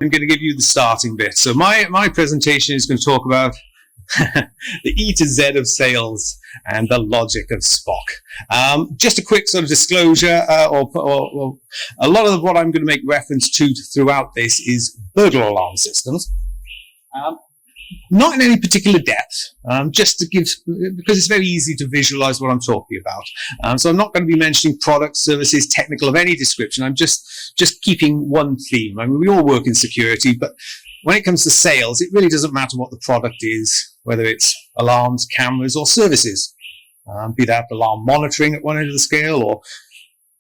I'm going to give you the starting bit. So my presentation is going to talk about the E to Z of sales and the logic of SPOCK. Just a quick sort of disclosure, or a lot of what I'm going to make reference to throughout this is burglar alarm systems. Not in any particular depth, just to give, because it's very easy to visualize what I'm talking about. So I'm not going to be mentioning products, services, technical of any description. I'm just keeping one theme. I mean, we all work in security, but when it comes to sales, it really doesn't matter what the product is, whether it's alarms, cameras, or services. Be that alarm monitoring at one end of the scale or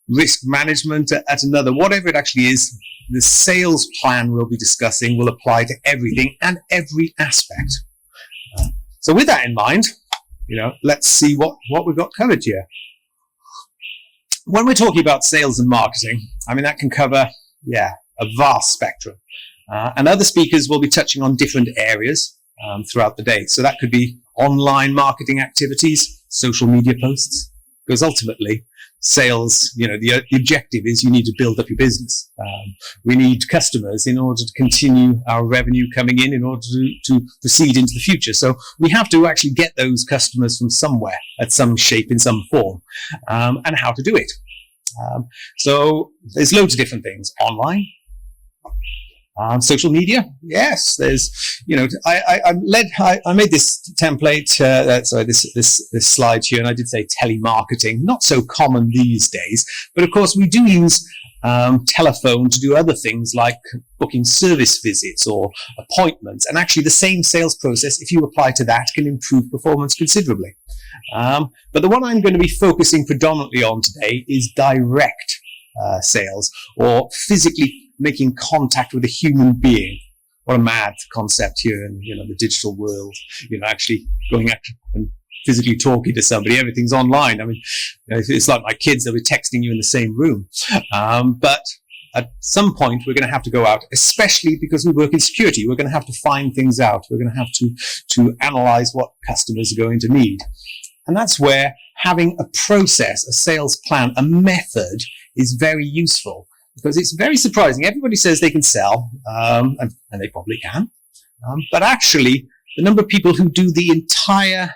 risk management at another, whatever it actually is, the sales plan we'll be discussing will apply to everything and every aspect. So with that in mind, let's see what we've got covered here. When we're talking about sales and marketing, I mean, that can cover, a vast spectrum. And other speakers will be touching on different areas throughout the day. So that could be online marketing activities, social media posts, because ultimately sales, the objective is you need to build up your business. We need customers in order to continue our revenue coming in order to proceed into the future. So we have to actually get those customers from somewhere at some shape, in some form, and how to do it. So there's loads of different things. Online, social media, yes. There's, I made this template, this slide here, and I did say telemarketing, not so common these days, but of course we do use telephone to do other things like booking service visits or appointments, and actually the same sales process, if you apply to that, can improve performance considerably. But the one I'm going to be focusing predominantly on today is direct sales, or physically making contact with a human being. What a mad concept here in the digital world. Actually going out and physically talking to somebody. Everything's online. I mean, it's like my kids, they'll be texting you in the same room. But at some point we're going to have to go out, especially because we work in security. We're going to have to find things out. We're going to have to analyze what customers are going to need. And that's where having a process, a sales plan, a method is very useful. Because it's very surprising. Everybody says they can sell, and they probably can. But actually, the number of people who do the entire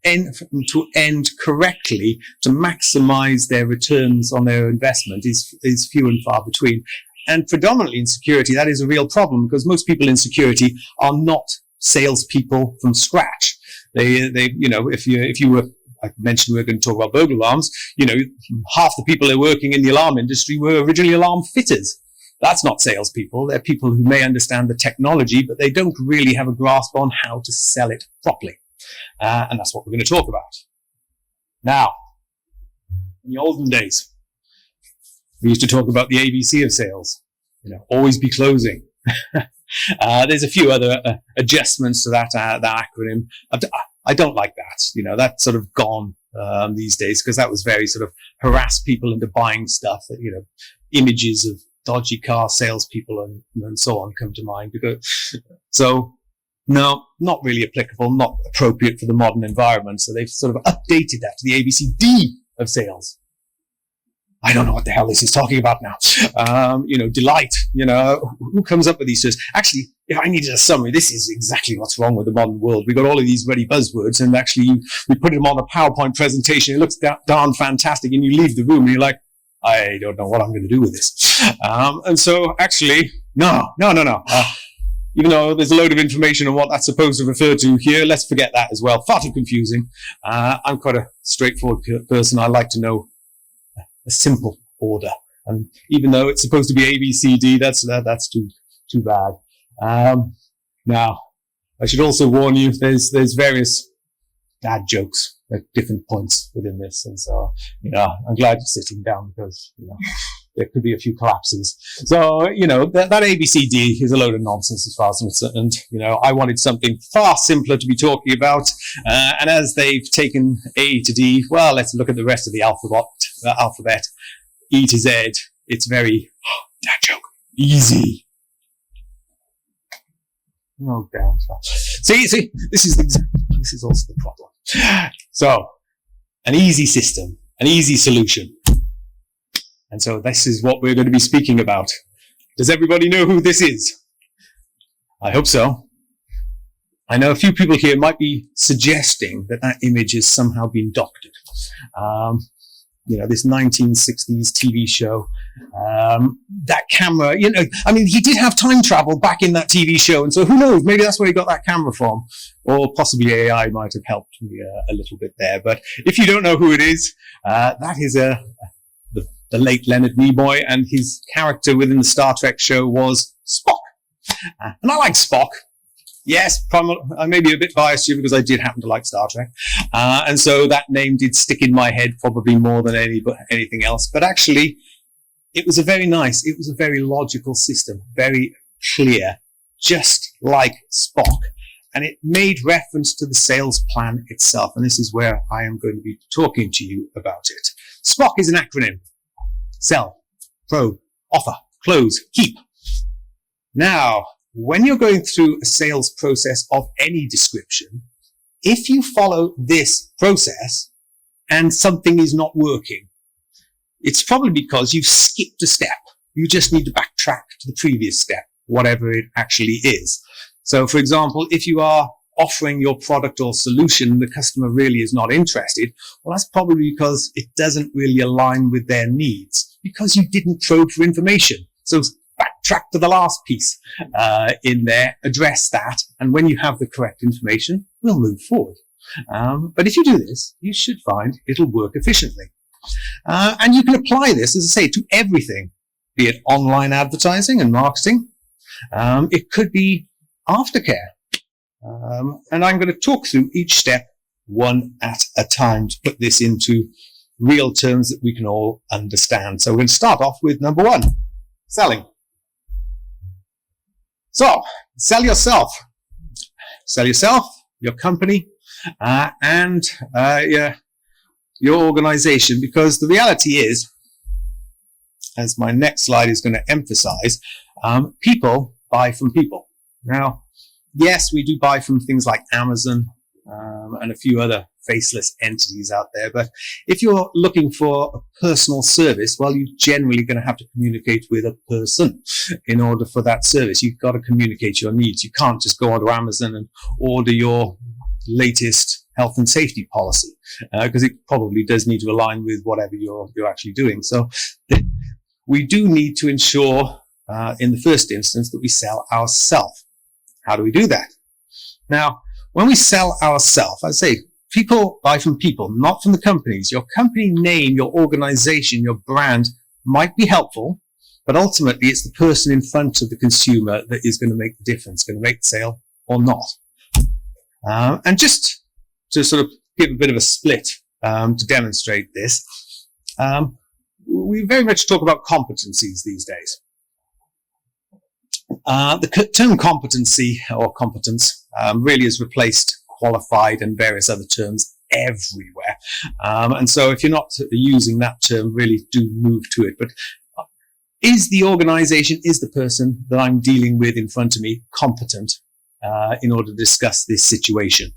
end-to-end correctly to maximize their returns on their investment is few and far between. And predominantly in security, that is a real problem, because most people in security are not salespeople from scratch. If you were, I mentioned we were going to talk about burglar alarms. Half the people who are working in the alarm industry were originally alarm fitters. That's not salespeople. They're people who may understand the technology, but they don't really have a grasp on how to sell it properly. And that's what we're going to talk about. Now, in the olden days, we used to talk about the ABC of sales. Always be closing. There's a few other adjustments to that acronym. I don't like that. That's sort of gone these days, because that was very sort of harass people into buying stuff. That images of dodgy car salespeople and so on come to mind. So no, not really applicable, not appropriate for the modern environment. So they've sort of updated that to the ABCD of sales. I don't know what the hell this is talking about now. Delight, who comes up with these terms? Actually, if I needed a summary, this is exactly what's wrong with the modern world. We've got all of these ready buzzwords, and actually we put them on a PowerPoint presentation. It looks darn fantastic, and you leave the room and you're like, I don't know what I'm going to do with this. And so actually, no. Even though there's a load of information on what that's supposed to refer to here, let's forget that as well. Far too confusing. I'm quite a straightforward person. I like to know a simple order, and even though it's supposed to be A, B, C, D, that's too bad. Now, I should also warn you, there's various dad jokes at different points within this, and so I'm glad you're sitting down, because there could be a few collapses. So that A, B, C, D is a load of nonsense as far as I'm concerned. I wanted something far simpler to be talking about, and as they've taken A to D, well, let's look at the rest of the alphabet. E to Z. It's very dad joke, easy. Oh damn! See, this is also the problem. So, an easy system, an easy solution. And so this is what we're going to be speaking about. Does everybody know who this is? I hope so. I know a few people here might be suggesting that that image has somehow been doctored. This 1960s TV show, that camera, he did have time travel back in that TV show. And so who knows, maybe that's where he got that camera from, or possibly AI might have helped me a little bit there. But if you don't know who it is, that is the late Leonard Nimoy, and his character within the Star Trek show was Spock. And I like Spock. Yes, I may be a bit biased here because I did happen to like Star Trek. And so that name did stick in my head probably more than anything else. But actually, it was a very logical system, very clear, just like Spock. And it made reference to the sales plan itself. And this is where I am going to be talking to you about it. SPOCK is an acronym. Sell, probe, offer, close, keep. Now, when you're going through a sales process of any description, if you follow this process and something is not working, it's probably because you've skipped a step. You just need to backtrack to the previous step, whatever it actually is. So, for example, if you are offering your product or solution, the customer really is not interested, well, that's probably because it doesn't really align with their needs, because you didn't probe for information. So backtrack to the last piece in there, address that, and when you have the correct information, we'll move forward. But if you do this, you should find it'll work efficiently. And you can apply this, as I say, to everything, be it online advertising and marketing. It could be aftercare. And I'm going to talk through each step one at a time to put this into real terms that we can all understand. So we're going to start off with number one, selling. So, sell yourself. Sell yourself, your company, and your organization, because the reality is, as my next slide is going to emphasize, people buy from people. Now, yes, we do buy from things like Amazon and a few other faceless entities out there. But if you're looking for a personal service, well, you're generally going to have to communicate with a person in order for that service. You've got to communicate your needs. You can't just go onto Amazon and order your latest health and safety policy because it probably does need to align with whatever you're actually doing. So we do need to ensure in the first instance that we sell ourselves. How do we do that? Now, when we sell ourselves, I say people buy from people, not from the companies. Your company name, your organization, your brand might be helpful, but ultimately it's the person in front of the consumer that is going to make the difference, going to make the sale or not. And just to sort of give a bit of a split to demonstrate this, we very much talk about competencies these days. The term competency or competence really has replaced qualified and various other terms everywhere. And so if you're not using that term, really do move to it. But is the organization, is the person that I'm dealing with in front of me competent in order to discuss this situation?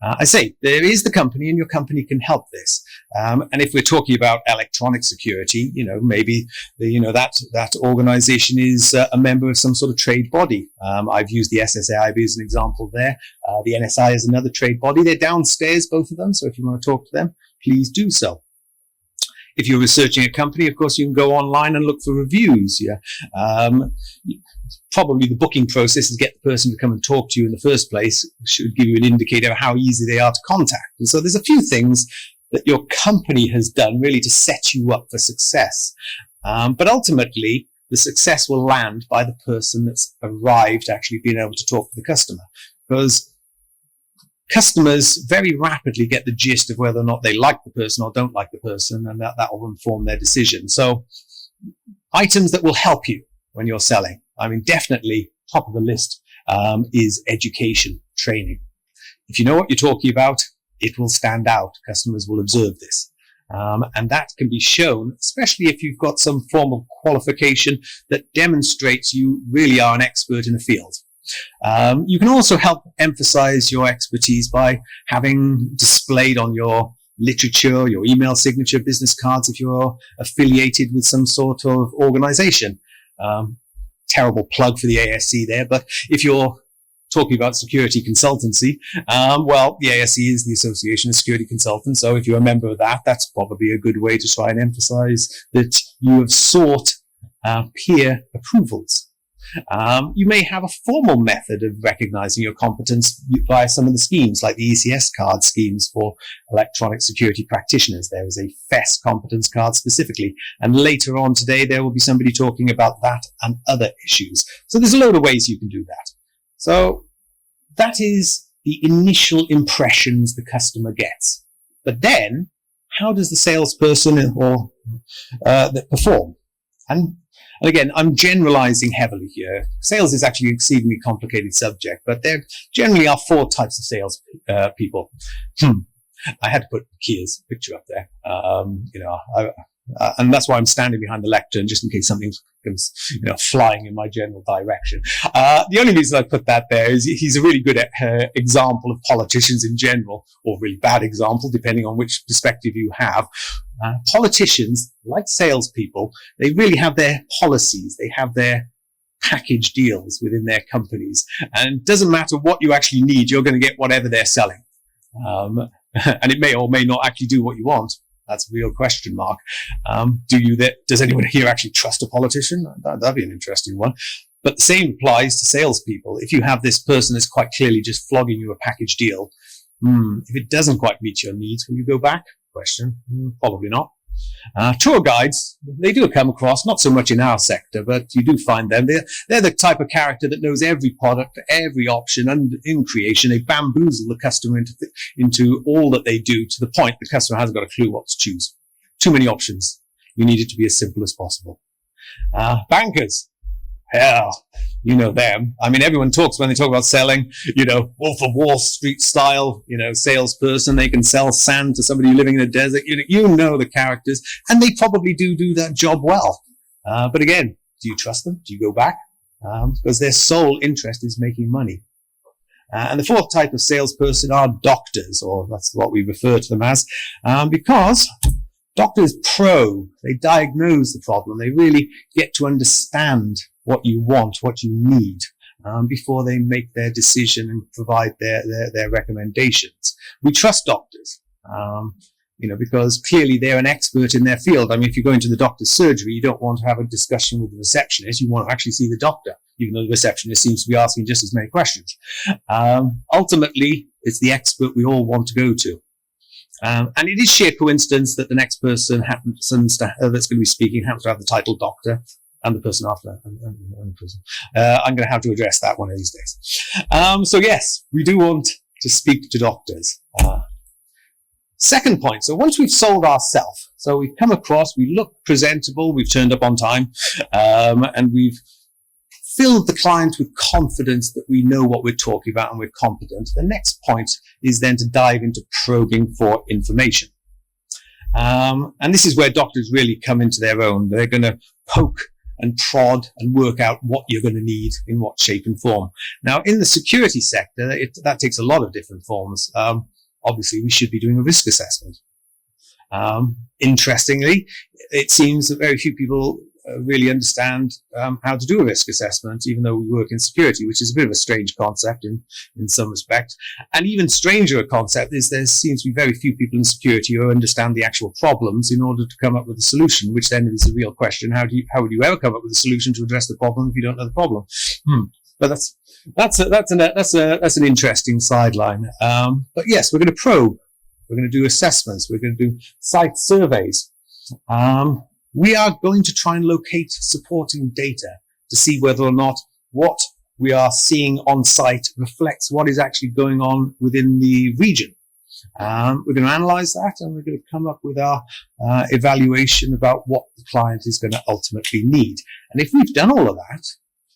I say there is the company, and your company can help this. And if we're talking about electronic security, maybe that organization is a member of some sort of trade body. I've used the SSAIB as an example there. The NSI is another trade body. They're downstairs, both of them. So if you want to talk to them, please do so. If you're researching a company, of course, you can go online and look for reviews. Probably the booking process is get the person to come and talk to you in the first place should give you an indicator of how easy they are to contact. And so there's a few things that your company has done really to set you up for success. But ultimately, the success will land by the person that's arrived actually being able to talk to the customer. Because customers very rapidly get the gist of whether or not they like the person or don't like the person, and that will inform their decision. So items that will help you when you're selling. I mean, definitely top of the list is education, training. If you know what you're talking about, it will stand out. Customers will observe this. And that can be shown, especially if you've got some form of qualification that demonstrates you really are an expert in the field. You can also help emphasize your expertise by having displayed on your literature, your email signature, business cards, if you're affiliated with some sort of organization. Terrible plug for the ASC there, but if you're talking about security consultancy, well, the ASC is the Association of Security Consultants. So if you're a member of that, that's probably a good way to try and emphasize that you have sought peer approvals. You may have a formal method of recognizing your competence via some of the schemes, like the ECS card schemes for electronic security practitioners. There is a FES competence card specifically. And later on today, there will be somebody talking about that and other issues. So there's a load of ways you can do that. So that is the initial impressions the customer gets. But then, how does the salesperson or perform? And again, I'm generalizing heavily here. Sales is actually an exceedingly complicated subject, but there generally are 4 types of sales people. I had to put Kia's picture up there. And that's why I'm standing behind the lectern, just in case something comes, flying in my general direction. The only reason I put that there is he's a really good example of politicians in general, or really bad example, depending on which perspective you have. Politicians, like salespeople, they really have their policies. They have their package deals within their companies. And it doesn't matter what you actually need, you're going to get whatever they're selling. And it may or may not actually do what you want. That's a real question mark. Does anyone here actually trust a politician? That'd be an interesting one. But the same applies to salespeople. If you have this person that's quite clearly just flogging you a package deal, if it doesn't quite meet your needs, will you go back? Question. Probably not. Tour guides, they do come across, not so much in our sector, but you do find them. They're the type of character that knows every product, every option, and in creation, they bamboozle the customer into all that they do, to the point the customer hasn't got a clue what to choose. Too many options. You need it to be as simple as possible. Bankers. Hell, you know them. I mean, everyone talks when they talk about selling, Wolf of Wall Street style, salesperson. They can sell sand to somebody living in a desert. You know the characters, and they probably do that job well. But again, do you trust them? Do you go back? Because their sole interest is making money. And the 4th type of salesperson are doctors, or that's what we refer to them as, because doctors probe. They diagnose the problem. They really get to understand what you want, what you need, before they make their decision and provide their recommendations. We trust doctors, because clearly they're an expert in their field. I mean, if you go into the doctor's surgery, you don't want to have a discussion with the receptionist. You want to actually see the doctor, even though the receptionist seems to be asking just as many questions. Ultimately, it's the expert we all want to go to. And it is sheer coincidence that the next person that's going to be speaking happens to have the title doctor, and the person after that. I'm going to have to address that one of these days. So yes, we do want to speak to doctors. Second point. So once we've sold ourselves, so we've come across, we look presentable, we've turned up on time, and we've filled the client with confidence that we know what we're talking about and we're competent. The next point is then to dive into probing for information. And this is where doctors really come into their own. They're going to poke and prod and work out what you're going to need in what shape and form. Now, in the security sector, that takes a lot of different forms. Obviously, we should be doing a risk assessment. Interestingly, it seems that very few people really understand how to do a risk assessment, even though we work in security, which is a bit of a strange concept in some respect. And even stranger a concept is there seems to be very few people in security who understand the actual problems in order to come up with a solution, which then is a real question. How would you ever come up with a solution to address the problem if you don't know the problem? But that's an interesting sideline. But yes, we're going to probe. We're going to do assessments. We're going to do site surveys. We are going to try and locate supporting data to see whether or not what we are seeing on site reflects what is actually going on within the region. We're going to analyze that, and we're going to come up with our evaluation about what the client is going to ultimately need. And if we've done all of that,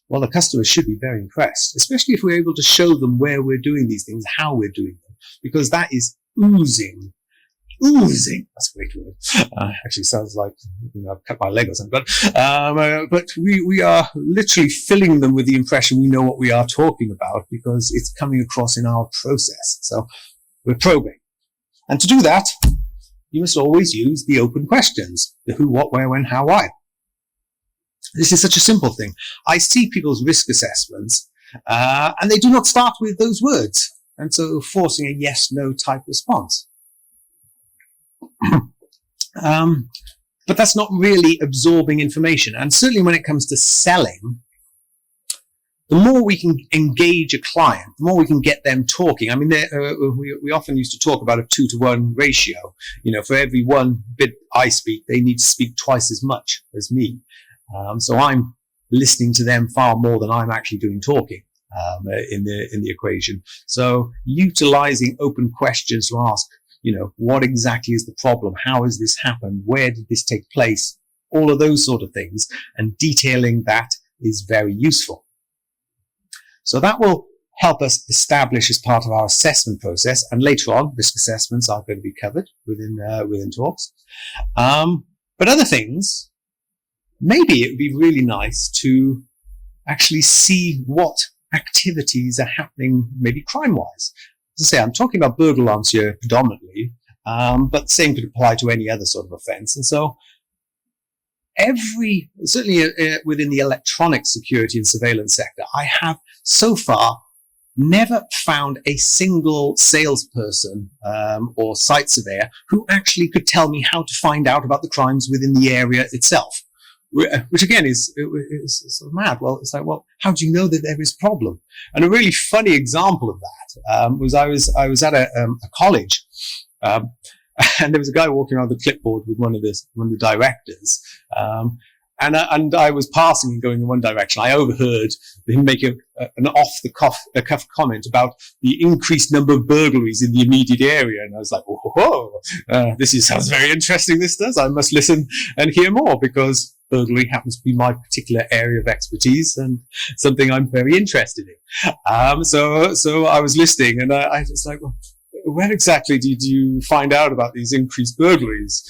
well, the customers should be very impressed, especially if we're able to show them where we're doing these things, how we're doing them, because that is oozing. That's a great word. Actually sounds like I've cut my leg or something. But we are literally filling them with the impression we know what we are talking about, because it's coming across in our process. So we're probing. And to do that, you must always use the open questions. The who, what, where, when, how, why. This is such a simple thing. I see people's risk assessments, and they do not start with those words. And so forcing a yes/no type response. But that's not really absorbing information. And certainly when it comes to selling, the more we can engage a client, the more we can get them talking. I mean, we often used to talk about a 2-to-1 ratio. You know, for every one bit I speak, they need to speak twice as much as me. So I'm listening to them far more than I'm actually doing talking in the equation. So utilizing open questions to ask, you know, what exactly is the problem? How has this happened? Where did this take place? All of those sort of things, and detailing that is very useful. So that will help us establish as part of our assessment process, and later on, risk assessments are going to be covered within talks. But other things, maybe it would be really nice to actually see what activities are happening, maybe crime-wise. As I say, I'm talking about burglar alarms here predominantly, but the same could apply to any other sort of offence. And so certainly within the electronic security and surveillance sector, I have so far never found a single salesperson or site surveyor who actually could tell me how to find out about the crimes within the area itself. Which again is sort of mad. Well, it's like, well, how do you know that there is a problem? And a really funny example of that was I was at a college, and there was a guy walking around the clipboard with one of the directors, and I was passing and going in one direction. I overheard him make an off-the-cuff comment about the increased number of burglaries in the immediate area, and I was like, "Oh, this sounds very interesting. This does. I must listen and hear more because burglary happens to be my particular area of expertise and something I'm very interested in." So I was listening, and I was like, well, where exactly did you find out about these increased burglaries?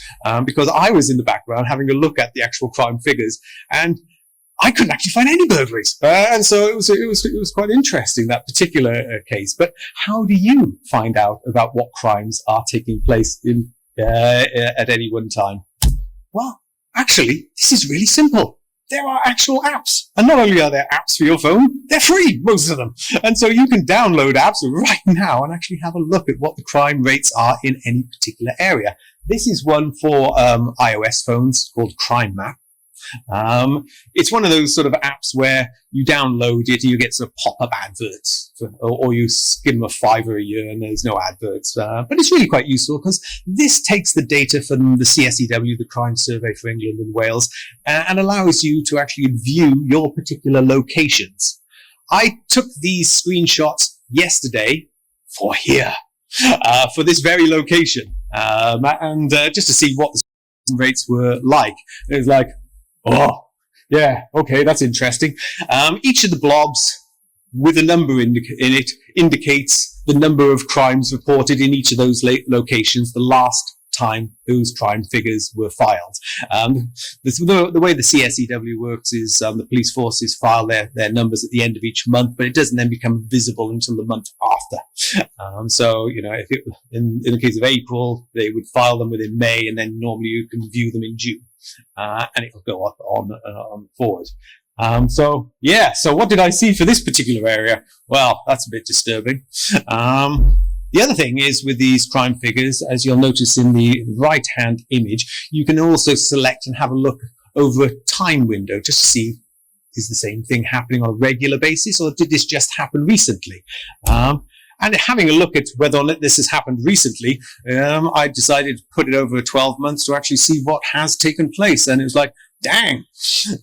Because I was in the background having a look at the actual crime figures, and I couldn't actually find any burglaries. And so it was quite interesting, that particular case. But how do you find out about what crimes are taking place at any one time? Well, actually, this is really simple. There are actual apps. And not only are there apps for your phone, they're free, most of them. And so you can download apps right now and actually have a look at what the crime rates are in any particular area. This is one for iOS phones called Crime Map. It's one of those sort of apps where you download it and you get sort of pop-up adverts, or you skim a $5 a year and there's no adverts. But it's really quite useful because this takes the data from the CSEW, the Crime Survey for England and Wales, and allows you to actually view your particular locations. I took these screenshots yesterday for here, for this very location, and just to see what the rates were like. It was like, oh, yeah, okay, that's interesting. Each of the blobs with a number in it indicates the number of crimes reported in each of those locations the last time those crime figures were filed. The way the CSEW works is the police forces file their numbers at the end of each month, but it doesn't then become visible until the month after. So, you know, in the case of April, they would file them within May, and then normally you can view them in June. And it'll go up on forward. So what did I see for this particular area? Well, that's a bit disturbing. The other thing is with these crime figures, as you'll notice in the right-hand image, you can also select and have a look over a time window just to see, is the same thing happening on a regular basis, or did this just happen recently? And having a look at whether or not this has happened recently, I decided to put it over 12 months to actually see what has taken place. And it was like, dang,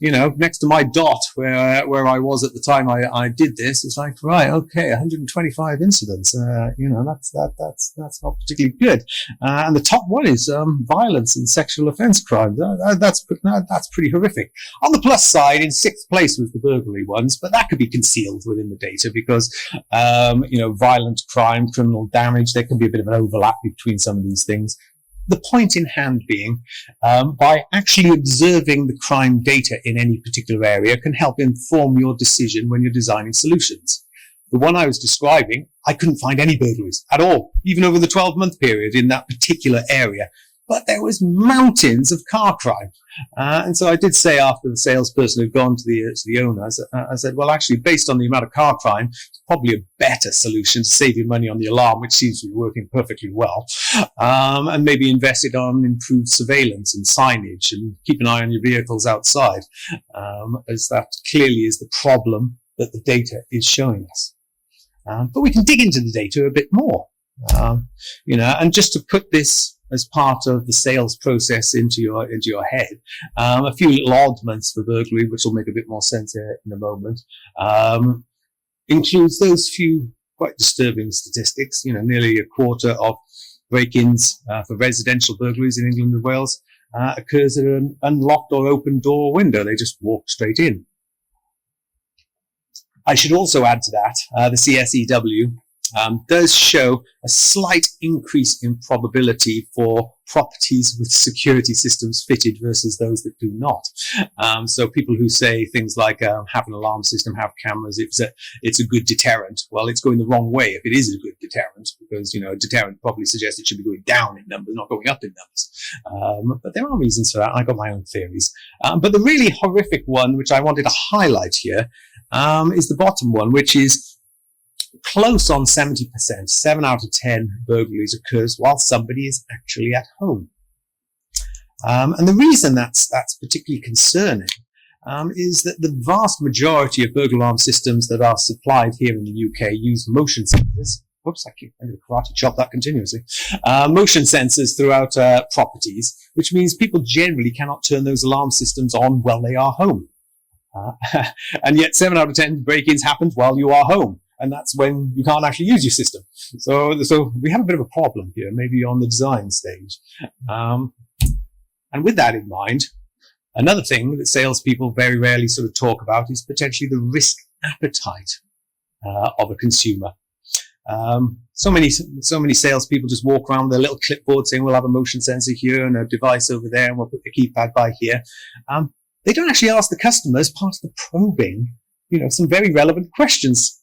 you know, next to my dot where I was at the time I did this, it's like, right, okay, 125 incidents. You know, that's not particularly good. And the top one is violence and sexual offence crimes. That's pretty horrific. On the plus side, in 6th place was the burglary ones, but that could be concealed within the data because, you know, violent crime, criminal damage, there can be a bit of an overlap between some of these things. The point in hand being, by actually observing the crime data in any particular area can help inform your decision when you're designing solutions. The one I was describing, I couldn't find any burglaries at all, even over the 12-month period in that particular area. but there was mountains of car crime. And so I did say after the salesperson had gone to the owner, I said, well, actually, based on the amount of car crime, it's probably a better solution to save you money on the alarm, which seems to be working perfectly well, and maybe invest it on improved surveillance and signage and keep an eye on your vehicles outside, as that clearly is the problem that the data is showing us. But we can dig into the data a bit more, and just to put this as part of the sales process into your head, a few little oddments for burglary, which will make a bit more sense here in a moment, includes those few quite disturbing statistics. Nearly a quarter of break-ins for residential burglaries in England and Wales occurs at an unlocked or open door or window. They just walk straight in. I should also add to that, the CSEW does show a slight increase in probability for properties with security systems fitted versus those that do not. So people who say things like have an alarm system, have cameras, it's a good deterrent. Well, it's going the wrong way if it is a good deterrent, because a deterrent probably suggests it should be going down in numbers, not going up in numbers. But there are reasons for that. I got my own theories. But the really horrific one, which I wanted to highlight here, is the bottom one, which is close on 70%. 7 out of 10 burglaries occurs while somebody is actually at home. And the reason that's particularly concerning is that the vast majority of burglar alarm systems that are supplied here in the UK use motion sensors. Whoops, I'm going to karate chop that continuously. Motion sensors throughout properties, which means people generally cannot turn those alarm systems on while they are home. And yet 7 out of 10 break-ins happen while you are home. And that's when you can't actually use your system. So we have a bit of a problem here, maybe on the design stage. And with that in mind, another thing that salespeople very rarely sort of talk about is potentially the risk appetite of a consumer. So many salespeople just walk around with a little clipboard saying we'll have a motion sensor here and a device over there, and we'll put the keypad by here. They don't actually ask the customer as part of the probing, some very relevant questions.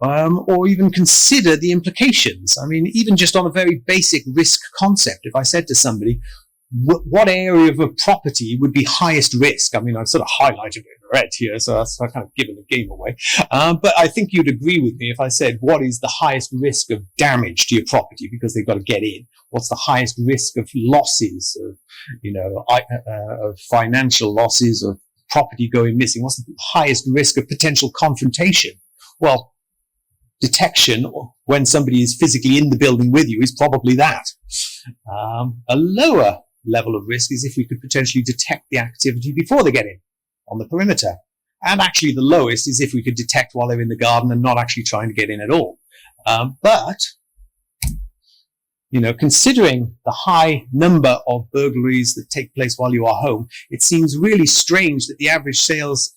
Or even consider the implications. I mean, even just on a very basic risk concept, if I said to somebody, what area of a property would be highest risk? I mean, I've sort of highlighted it in red here, so I've kind of given the game away. But I think you'd agree with me if I said, what is the highest risk of damage to your property because they've got to get in? What's the highest risk of losses, of financial losses, of property going missing? What's the highest risk of potential confrontation? Well, detection when somebody is physically in the building with you is probably that. A lower level of risk is if we could potentially detect the activity before they get in on the perimeter. And actually the lowest is if we could detect while they're in the garden and not actually trying to get in at all. But considering the high number of burglaries that take place while you are home, it seems really strange that the average sales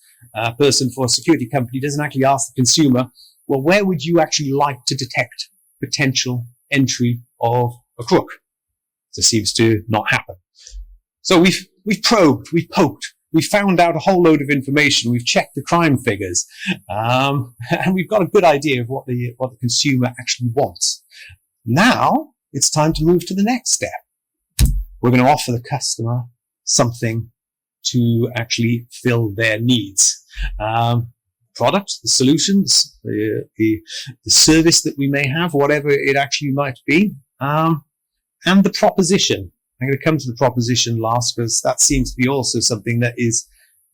person for a security company doesn't actually ask the consumer, well, where would you actually like to detect potential entry of a crook? This seems to not happen. So we've probed, we've poked, we've found out a whole load of information, we've checked the crime figures, and we've got a good idea of what the consumer actually wants. Now it's time to move to the next step. We're going to offer the customer something to actually fill their needs. Product, the solutions, the service that we may have, whatever it actually might be, and the proposition. I'm going to come to the proposition last because that seems to be also something that is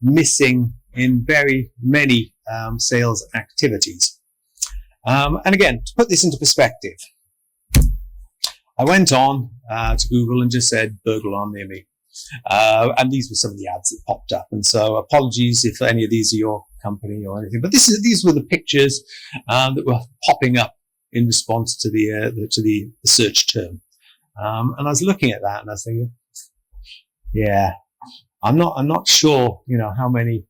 missing in very many sales activities. And again, to put this into perspective, I went on to Google and just said burglar alarm near me. And these were some of the ads that popped up. And so apologies if any of these are your company or anything, but these were the pictures that were popping up in response to the search term. And I was looking at that and I was thinking, yeah, I'm not sure, how many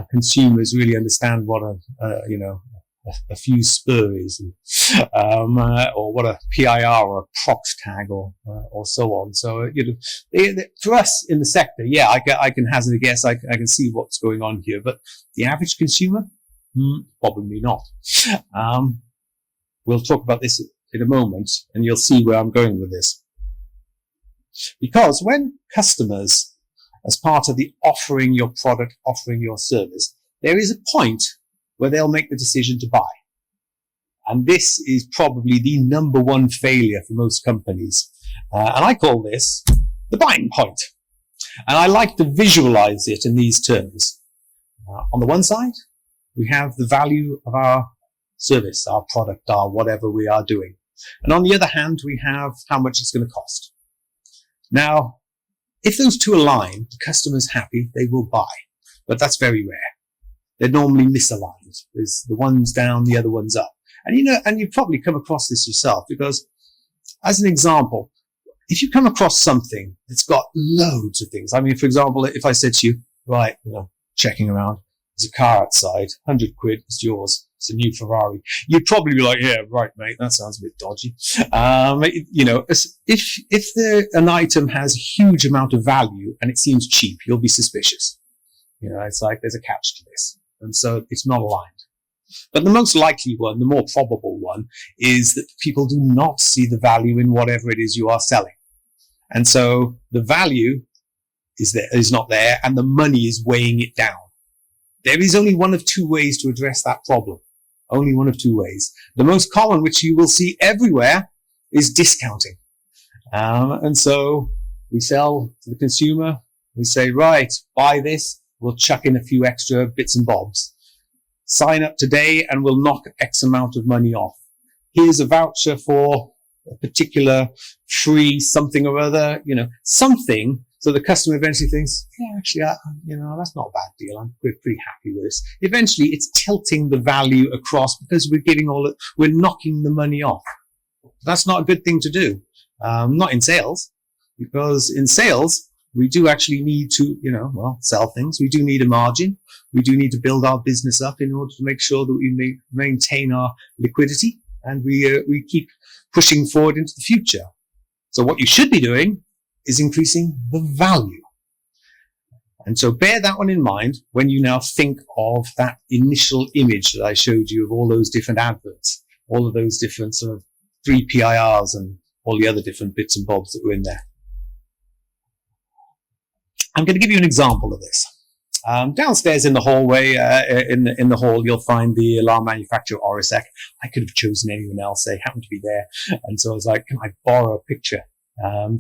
consumers really understand what a fuse spur is, or what a PIR or a prox tag or so on. So for us in the sector, yeah, I can hazard a guess. I can see what's going on here, but the average consumer, probably not. We'll talk about this in a moment, and you'll see where I'm going with this. Because when customers, as part of the offering your product, offering your service, there is a point where they'll make the decision to buy. And this is probably the number one failure for most companies. And I call this the buying point. And I like to visualize it in these terms. On the one side, we have the value of our service, our product, our whatever we are doing. And on the other hand, we have how much it's going to cost. Now, if those two align, the customer's happy, they will buy. But that's very rare. They're normally misaligned. There's the one's down, the other one's up. And you've probably come across this yourself, because as an example, if you come across something that's got loads of things, I mean, for example, if I said to you, right, checking around, there's a car outside, 100 quid, it's yours, it's a new Ferrari, you'd probably be like, yeah, right, mate, that sounds a bit dodgy. If an item has a huge amount of value and it seems cheap, you'll be suspicious. It's like there's a catch to this. And so it's not aligned. But the most likely one, the more probable one, is that people do not see the value in whatever it is you are selling. And so the value is not there, and the money is weighing it down. There is only one of two ways to address that problem. Only one of two ways. The most common, which you will see everywhere, is discounting. And so we sell to the consumer. We say, right, buy this. We'll chuck in a few extra bits and bobs. Sign up today and we'll knock X amount of money off. Here's a voucher for a particular free something or other, something. So the customer eventually thinks, yeah, actually, that's not a bad deal. We're pretty happy with this. Eventually it's tilting the value across because we're knocking the money off. That's not a good thing to do. Not in sales, because in sales, we do actually need to, sell things. We do need a margin. We do need to build our business up in order to make sure that we maintain our liquidity and we keep pushing forward into the future. So what you should be doing is increasing the value. And so bear that one in mind when you now think of that initial image that I showed you of all those different adverts, all of those different sort of 3 PIRs and all the other different bits and bobs that were in there. I'm going to give you an example of this. Downstairs in the hallway, in the hall, you'll find the alarm manufacturer Orasec. I could have chosen anyone else. They happened to be there, and so I was like, "Can I borrow a picture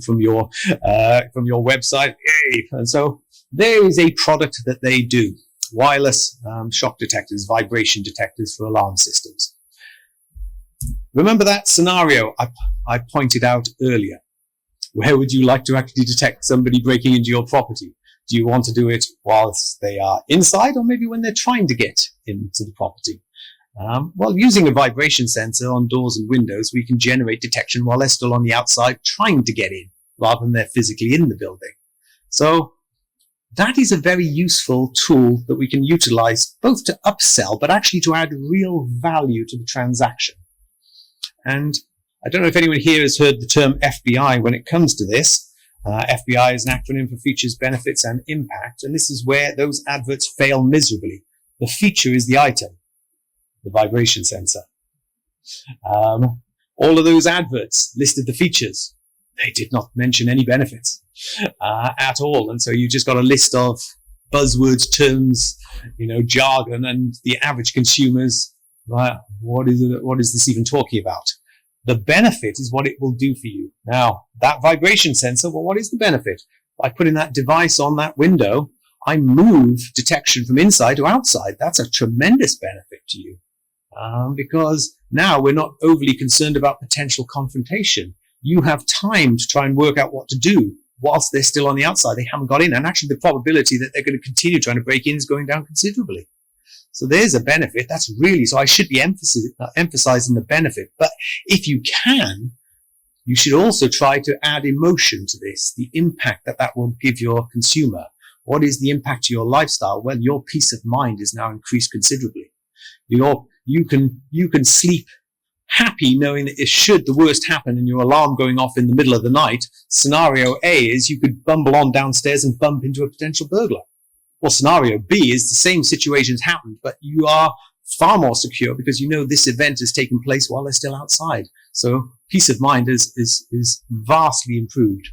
from your website?" Yay! And so there is a product that they do: wireless shock detectors, vibration detectors for alarm systems. Remember that scenario I pointed out earlier? Where would you like to actually detect somebody breaking into your property? Do you want to do it whilst they are inside, or maybe when they're trying to get into the property? Well, using a vibration sensor on doors and windows, we can generate detection while they're still on the outside trying to get in, rather than they're physically in the building. So that is a very useful tool that we can utilize both to upsell, but actually to add real value to the transaction. And I don't know if anyone here has heard the term FBI when it comes to this. FBI is an acronym for Features, Benefits, and Impact, and this is where those adverts fail miserably. The feature is the item, the vibration sensor. All of those adverts listed the features. They did not mention any benefits at all, and so you just got a list of buzzwords, terms, jargon, and the average consumers, what is this even talking about? The benefit is what it will do for you. Now, that vibration sensor, well, what is the benefit? By putting that device on that window, I move detection from inside to outside. That's a tremendous benefit to you. Because now we're not overly concerned about potential confrontation. You have time to try and work out what to do whilst they're still on the outside. They haven't got in. And actually the probability that they're going to continue trying to break in is going down considerably. So there's a benefit. That's really, so I should be emphasizing the benefit. But if you can, you should also try to add emotion to this, the impact that will give your consumer. What is the impact to your lifestyle? Well, your peace of mind is now increased considerably. You can sleep happy knowing that if should the worst happen and your alarm going off in the middle of the night, scenario A is you could bumble on downstairs and bump into a potential burglar. Well, scenario B is the same situation's happened, but you are far more secure because you know this event has taken place while they're still outside. So peace of mind is vastly improved.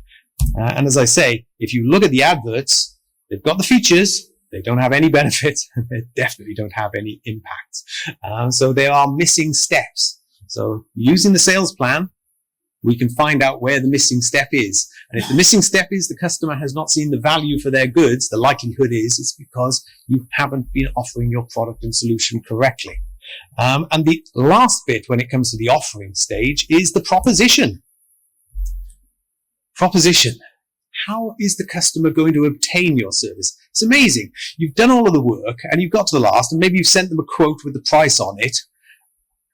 And as I say, if you look at the adverts, they've got the features, they don't have any benefits, and they definitely don't have any impacts. So there are missing steps. So using the sales plan, we can find out where the missing step is. And if the missing step is the customer has not seen the value for their goods, the likelihood is it's because you haven't been offering your product and solution correctly. And the last bit when it comes to the offering stage is the proposition. Proposition. How is the customer going to obtain your service? It's amazing. You've done all of the work and you've got to the last, and maybe you've sent them a quote with the price on it,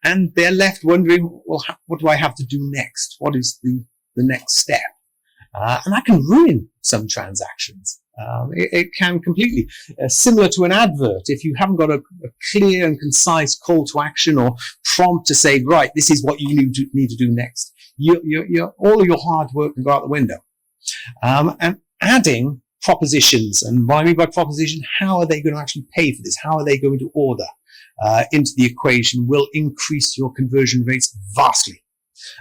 and they're left wondering, well, what do I have to do next? What is the next step? And that can ruin some transactions. It can completely. Similar to an advert, if you haven't got a clear and concise call to action or prompt to say, right, this is what you need to do next, all of your hard work can go out the window. And adding propositions, and what I mean by proposition, how are they going to actually pay for this? How are they going to order into the equation will increase your conversion rates vastly.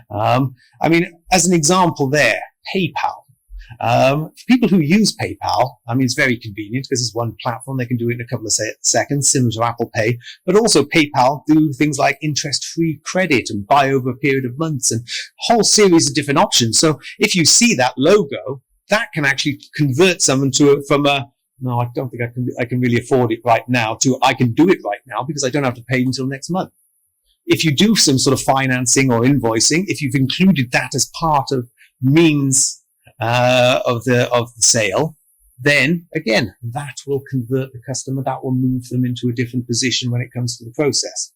I mean, as an example there, PayPal. For people who use PayPal, I mean, it's very convenient because it's one platform. They can do it in a couple of seconds, similar to Apple Pay. But also PayPal do things like interest-free credit and buy over a period of months and a whole series of different options. So if you see that logo, that can actually convert someone from a, no, I don't think I can really afford it right now, to I can do it right now because I don't have to pay until next month. If you do some sort of financing or invoicing, if you've included that as part of means of the sale, then again, that will convert the customer. That will move them into a different position when it comes to the process.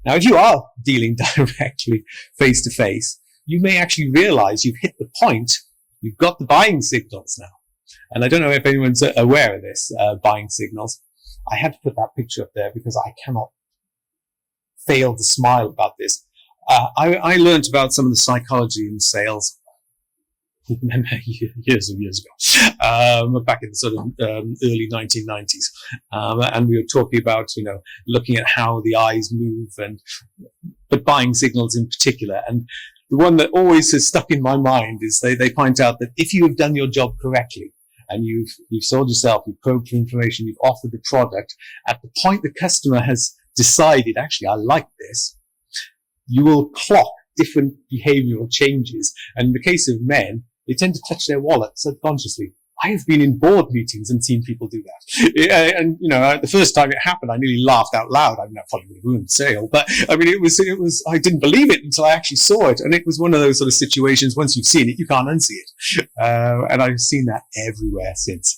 Now, if you are dealing directly face to face, you may actually realize you've hit the point. You've got the buying signals now. And I don't know if anyone's aware of this, buying signals. I had to put that picture up there because I cannot fail to smile about this. I learned about some of the psychology in sales years and years ago, back in the sort of early 1990s. And we were talking about, looking at how the eyes move, but buying signals in particular. And the one that always has stuck in my mind is they point out that if you have done your job correctly, and you've sold yourself, you've probed for information, you've offered the product, at the point the customer has decided, actually, I like this, you will clock different behavioral changes. And in the case of men, they tend to touch their wallet subconsciously. I have been in board meetings and seen people do that. And, the first time it happened, I nearly laughed out loud. I mean, that probably would have ruined the sale, but I mean, it was, I didn't believe it until I actually saw it. And it was one of those sort of situations, once you've seen it, you can't unsee it. And I've seen that everywhere since.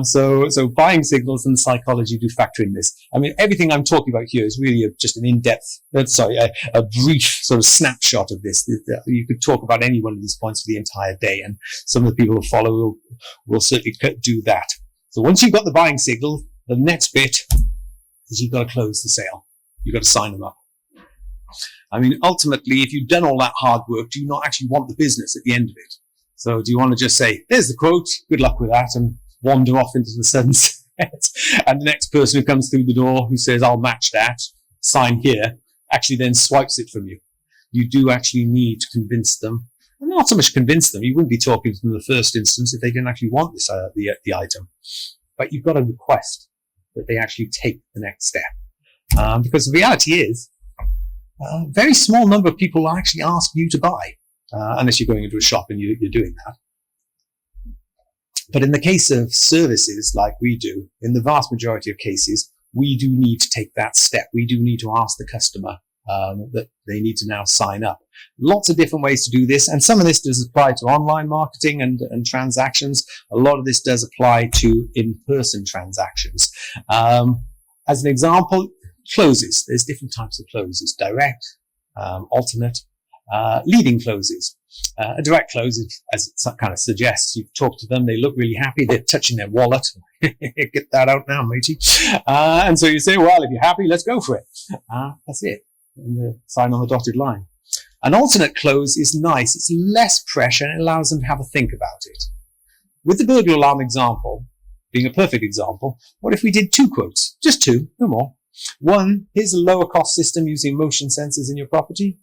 So buying signals and psychology do factor in this. I mean, everything I'm talking about here is really just an in-depth, a brief sort of snapshot of this. You could talk about any one of these points for the entire day, and some of the people who follow will certainly do that. So once you've got the buying signal, the next bit is you've got to close the sale. You've got to sign them up. I mean, ultimately, if you've done all that hard work, do you not actually want the business at the end of it? So do you want to just say, there's the quote, good luck with that, and wander off into the sunset? And the next person who comes through the door who says, I'll match that, sign here, actually then swipes it from you. You do actually need to convince them. Not so much convince them. You wouldn't be talking to them in the first instance if they didn't actually want this, the item. But you've got to request that they actually take the next step. Because the reality is, a very small number of people will actually ask you to buy, unless you're going into a shop and you're doing that. But in the case of services like we do, in the vast majority of cases, we do need to take that step. We do need to ask the customer that they need to now sign up. Lots of different ways to do this, and some of this does apply to online marketing and transactions. A lot of this does apply to in-person transactions. As an example, closes. There's different types of closes: direct, alternate, leading closes. A direct close, as it kind of suggests, you talk to them, they look really happy, they're touching their wallet. Get that out now, matey. And so you say, well, if you're happy, let's go for it. That's it. And sign on the dotted line. An alternate close is nice. It's less pressure and it allows them to have a think about it. With the burglar alarm example being a perfect example, what if we did 2 quotes? Just 2, no more. One, here's a lower cost system using motion sensors in your property.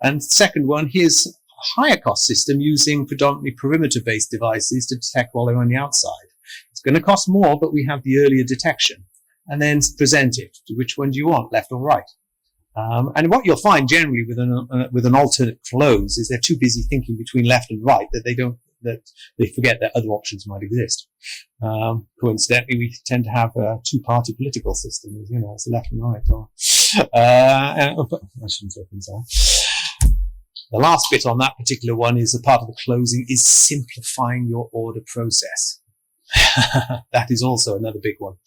And second one, here's higher cost system using predominantly perimeter-based devices to detect while they're on the outside. It's going to cost more, but we have the earlier detection. And then present it. Which one do you want, left or right? And what you'll find generally with an alternate close is they're too busy thinking between left and right that they forget that other options might exist. Coincidentally, we tend to have a two-party political system, it's left and right. I shouldn't say things like. The last bit on that particular one is a part of the closing is simplifying your order process. That is also another big one.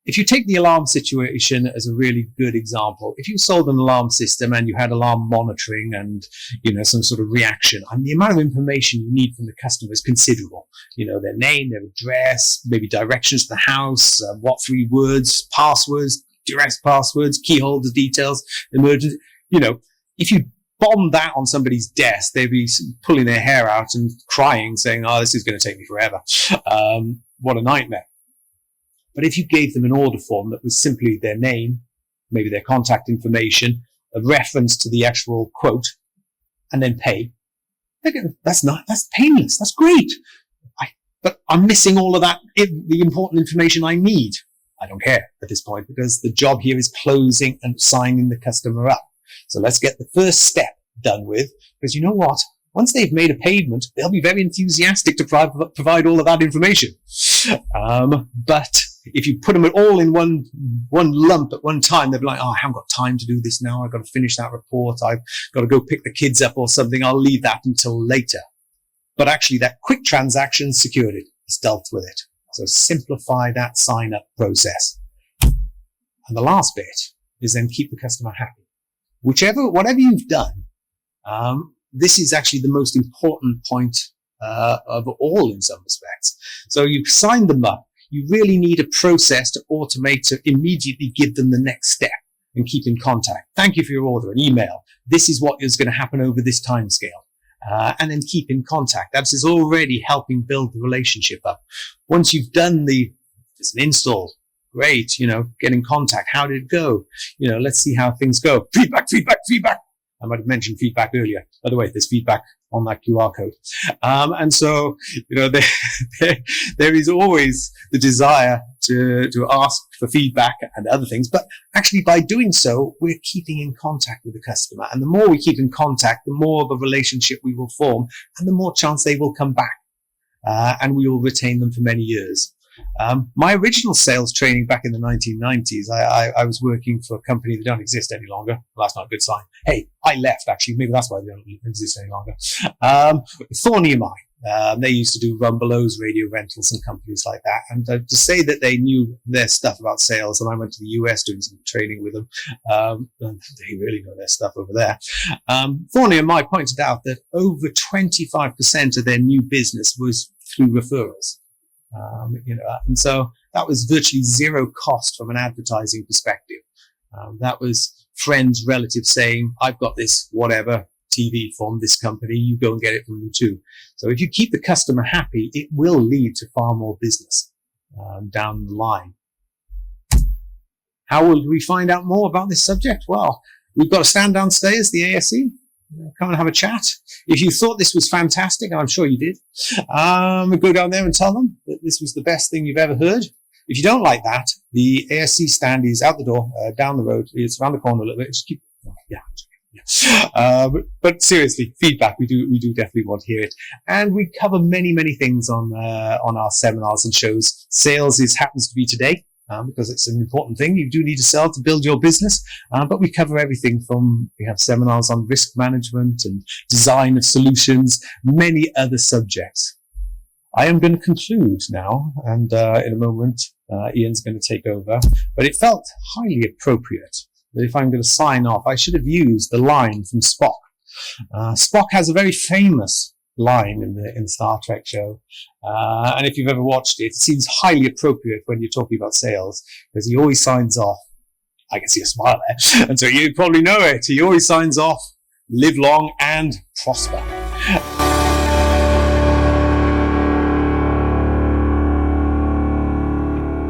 If you take the alarm situation as a really good example, if you sold an alarm system and you had alarm monitoring and, some sort of reaction, the amount of information you need from the customer is considerable. Their name, their address, maybe directions to the house, what 3 words, passwords, direct passwords, key holder details, emergency. If you bomb that on somebody's desk, they'd be pulling their hair out and crying, saying, "Oh, this is going to take me forever." What a nightmare. But if you gave them an order form that was simply their name, maybe their contact information, a reference to the actual quote, and then pay, that's painless. That's great. But I'm missing all of that, the important information I need. I don't care at this point because the job here is closing and signing the customer up. So let's get the first step done with, because you know what? Once they've made a payment, they'll be very enthusiastic to provide all of that information. But if you put them all in one lump at one time, they'll be like, "Oh, I haven't got time to do this now. I've got to finish that report. I've got to go pick the kids up or something. I'll leave that until later." But actually, that quick transaction secured it. It's dealt with it. So simplify that sign-up process. And the last bit is then keep the customer happy. Whatever you've done, this is actually the most important point of all in some respects. So you've signed them up. You really need a process to automate to immediately give them the next step and keep in contact. Thank you for your order, an email. This is what is going to happen over this time scale. And then keep in contact. That is already helping build the relationship up. Once you've done it's an install, great, get in contact. How did it go? Let's see how things go. Feedback. I might have mentioned feedback earlier. By the way, there's feedback on that QR code. And so, there is always the desire to ask for feedback and other things. But actually, by doing so, we're keeping in contact with the customer. And the more we keep in contact, the more of a relationship we will form and the more chance they will come back. And we will retain them for many years. My original sales training back in the 1990s, I was working for a company that don't exist any longer. Well, that's not a good sign. Hey, I left actually. Maybe that's why they don't exist any longer. Thorny EMI. They used to do Rumbelows, radio rentals and companies like that. And to say that they knew their stuff about sales, and I went to the US doing some training with them, they really know their stuff over there. Thorny EMI pointed out that over 25% of their new business was through referrals. And so that was virtually zero cost from an advertising perspective. That was friends, relatives saying, "I've got this, whatever, TV from this company, you go and get it from them too." So if you keep the customer happy, it will lead to far more business down the line. How will we find out more about this subject? Well, we've got a stand downstairs, the ASC. Come and have a chat. If you thought this was fantastic, and I'm sure you did, go down there and tell them that this was the best thing you've ever heard. If you don't like that, the ASC stand is out the door, down the road. It's around the corner a little bit. Just keep, but seriously, feedback. We do definitely want to hear it. And we cover many things on our seminars and shows. Sales happens to be today. Because it's an important thing. You do need to sell to build your business, but we cover everything we have seminars on risk management and design of solutions, many other subjects. I am going to conclude now, and in a moment, Ian's going to take over, but it felt highly appropriate that if I'm going to sign off, I should have used the line from Spock. Spock has a very famous line in the Star Trek show. And if you've ever watched it, it seems highly appropriate when you're talking about sales, because he always signs off. I can see a smile there. And so you probably know it. He always signs off, live long and prosper.